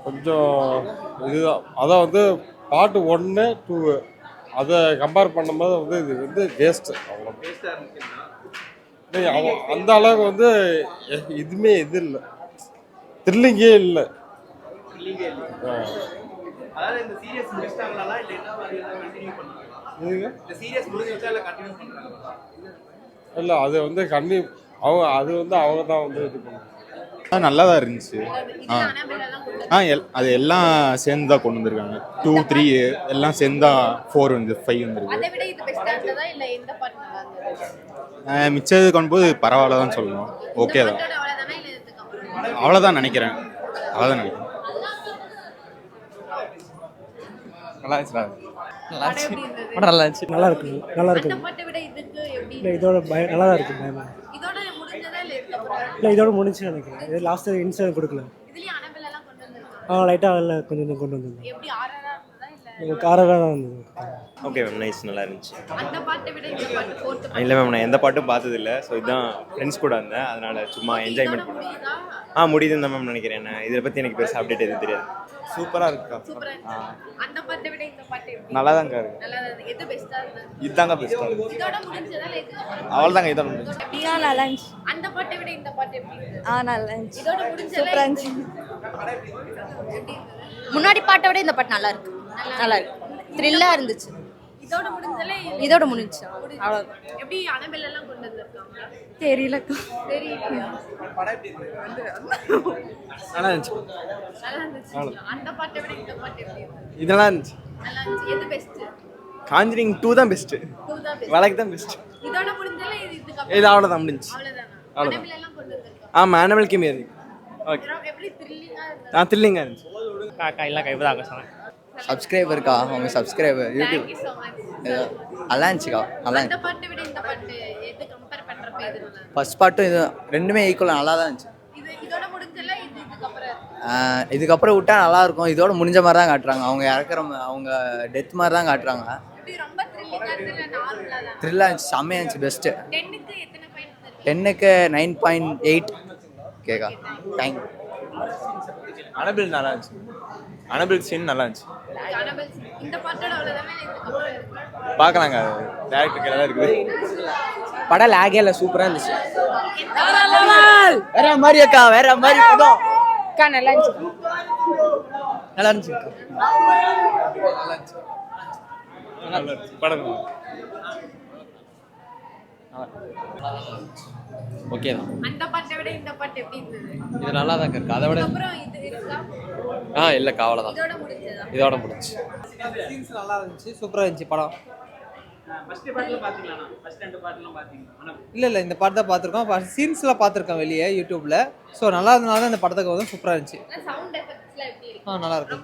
கொஞ்சம் இதுதான். அதான் வந்து பார்ட் 1, 2 அதை கம்பேர் பண்ணும்போது வந்து இது வந்து வேஸ்ட்டு. அவ்வளோ அந்த அளவுக்கு வந்து இதுவுமே இது இல்லை, த்ரில்லிங்கே இல்லை. இல்லை அது வந்து அவங்க அது வந்து அவங்க தான் வந்து இது பண்ணுவாங்க. நல்லா தான் இருந்துச்சு. அது எல்லாம் சேர்ந்து தான் கொண்டு வந்திருக்காங்க. 2, 3 எல்லாம் சேர்ந்து தான் 4 வந்து 5 வந்துருக்கு. மிச்சது கொண்டுபோது பரவாயில்ல தான் சொல்லணும். ஓகே தான், அவ்வளோதான் நினைக்கிறேன். அவ்வளோதான் நினைக்கிறேன். நல்லா இருந்துச்சு. நல்லா இருக்கு. நல்லா இருக்கு. இல்லை இதோட நல்லா தான் இருக்கு. பயமா இல்லை இதோட முடிஞ்சு நினைக்கிறேன். இது லாஸ்ட்டு இன்சூரன்ஸ் கொடுக்கல. லைட்டாக அதில் கொஞ்சம் கொண்டு வந்தது. காராக தான் வந்தது. ஓகே மேம், நைஸ், நல்லா இருந்துச்சு. இல்லை மேம், நான் எந்த பாட்டும் பார்த்ததில்லை. ஸோ இதுதான் ஃப்ரெண்ட்ஸ் கூட இருந்தேன், அதனால் சும்மா என்ஜாய்மெண்ட் பண்ணேன். முடியுதுன்னு தான் மேம் நினைக்கிறேன். இதை பற்றி எனக்கு பெருசாக அப்டேட் எதுவும் தெரியாது. சூப்பராக இருக்குக்கா. நல்லா தாங்க இருக்கு. இதுதாங்க பெஸ்ட்டாக இருக்கு. அவ்வளோதாங்க, இதான் முடிஞ்சு. நல்லா இருந்துச்சு. நல்லா இருந்துச்சு. சூப்பராக இருந்துச்சு. முன்னாடி பாட்டை விட இந்த பாட்டு நல்லா இருக்கு. நல்லா இருக்கு. த்ரில்லாக இருந்துச்சு. இதோட முடிஞ்சு அவ்வளோதான். தெரியல. நல்லா இருந்துச்சு. இதெல்லாம் இருந்துச்சு. காஞ்சரிங் 2 தான் பெஸ்ட்டு. வழக்கு தான் பெஸ்ட்டு. இது அவ்வளோதான் முடிஞ்சு. அவ்வளோதான். ஆனிமல் கேமியா இருக்கு. ஓகே. த்ரில்லிங்காக இருந்துச்சு. எல்லாம் கைப்பதாக சொன்னேன். சப்ஸ்கிரைபர் இருக்கா, அவங்க சப்ஸ்கிரைபர் யூடியூப் நல்லா இருந்துச்சுக்கா. நல்லா ஃபர்ஸ்ட் பாட்டும் இது ரெண்டுமே ஈக்குவலாக நல்லா தான் இருந்துச்சு. இதுக்கப்புறம் விட்டா நல்லா இருக்கும். இதோட முடிஞ்ச மாதிரி தான் காட்டுறாங்க. அவங்க அவங்க டெத் மாதிரி தான் காட்டுறாங்க. த்ரில்லாக இருந்துச்சு, செம்மையாக இருந்துச்சு, பெஸ்ட்டு. 10க்கு 9.8 கேக்கா. தேங்க்யூ. அனபிள் நல்லா இருந்துச்சு. அனபிள் சீன் நல்லா இருந்துச்சு. பார்க்கலாங்க, டேரக்டர் கையில் தான் இருக்குது. படம் லாகே இல்லை, சூப்பராக இருந்துச்சு. வேற மாதிரி அக்கா, வேற மாதிரி படம். நல்லா இருந்துச்சு. நல்லா இருந்துச்சு. நல்லா இருந்துச்சு படம். ஓகே தான். இது நல்லா தான் இருக்கு. அதை விட இல்லைக்கா, அவ்வளோதான். இதோட முடிஞ்சு. சீன்ஸ் நல்லா இருந்துச்சு, சூப்பராக இருந்துச்சு படம். இல்லை இந்த பாட்டு தான் பார்த்துருக்கோம். சீன்ஸ்லாம் பார்த்துருக்கோம் வெளியே யூடியூப்பில். ஸோ நல்லா இருந்தனால தான் இந்த படத்துக்கு வந்து சூப்பராக இருந்துச்சு. நல்லா இருக்கு.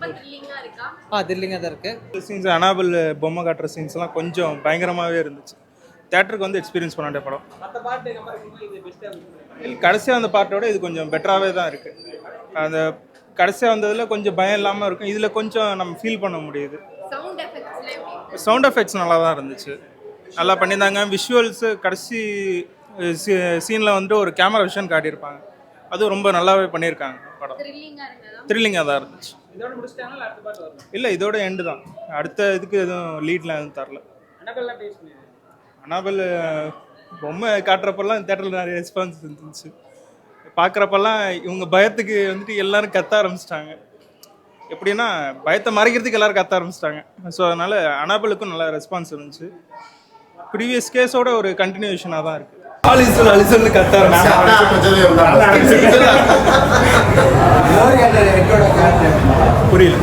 த்ரில்லிங்காக தான் இருக்குது. சீன்ஸ் அனாபிள் பொம்மை காட்டுற சீன்ஸ்லாம் கொஞ்சம் பயங்கரமாகவே இருந்துச்சு. தேட்டருக்கு வந்து எக்ஸ்பீரியன்ஸ் பண்ண வேண்டிய படம். கடைசியாக அந்த பாட்டோட இது கொஞ்சம் பெட்டராகவே தான் இருக்குது. அந்த கடைசியாக வந்ததில் கொஞ்சம் பயம் இல்லாமல் இருக்கும். இதில் கொஞ்சம் நம்ம ஃபீல் பண்ண முடியுது. சவுண்ட் எஃபெக்ட்ஸ் நல்லா தான் இருந்துச்சு, நல்லா பண்ணியிருந்தாங்க. விஷுவல்ஸு கடைசி சீனில் வந்துட்டு ஒரு கேமரா விஷன் காட்டியிருப்பாங்க, அதுவும் ரொம்ப நல்லாவே பண்ணியிருக்காங்க. படம் த்ரில்லிங்காக தான் இருந்துச்சு. இல்லை இதோட எண்டு தான். அடுத்த இதுக்கு எதுவும் லீட்லாம் எதுவும் தரல. அனாபல் பொம்மை காட்டுறப்பெல்லாம் தேட்டரில் நிறைய ரெஸ்பான்ஸ் இருந்துச்சு. பார்க்குறப்பெல்லாம் இவங்க பயத்துக்கு வந்துட்டு எல்லாரும் கத்த ஆரம்பிச்சிட்டாங்க. எப்படின்னா பயத்தை மறைக்கிறதுக்கு எல்லாரும் கத்த ஆரம்பிச்சிட்டாங்க. ஸோ அதனால் அனாபலுக்கும் நல்ல ரெஸ்பான்ஸ் இருந்துச்சு. ப்ரீவியஸ் கேஸோட ஒரு கண்டினியூஷனாக தான் இருக்குது. கத்த புரியல.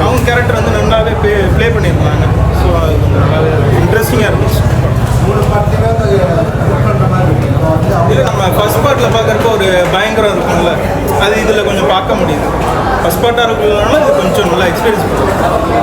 அவங்க கேரக்டர் வந்து நல்லாவே ப்ளே பண்ணியிருந்தாங்க. ஸோ அது நல்லாவே இன்ட்ரெஸ்டிங்காக இருந்துச்சு. இல்லை நம்ம ஃபர்ஸ்ட் பார்ட்டில் பார்க்குறப்போ ஒரு பயங்கரம் இருக்கும்ல, அது இதில் கொஞ்சம் பார்க்க முடியுது. ஃபர்ஸ்ட் பார்ட்டாக இருக்கிறதுனால இது கொஞ்சம் நல்லா எக்ஸ்பீரியன்ஸ் பண்ணுவோம்.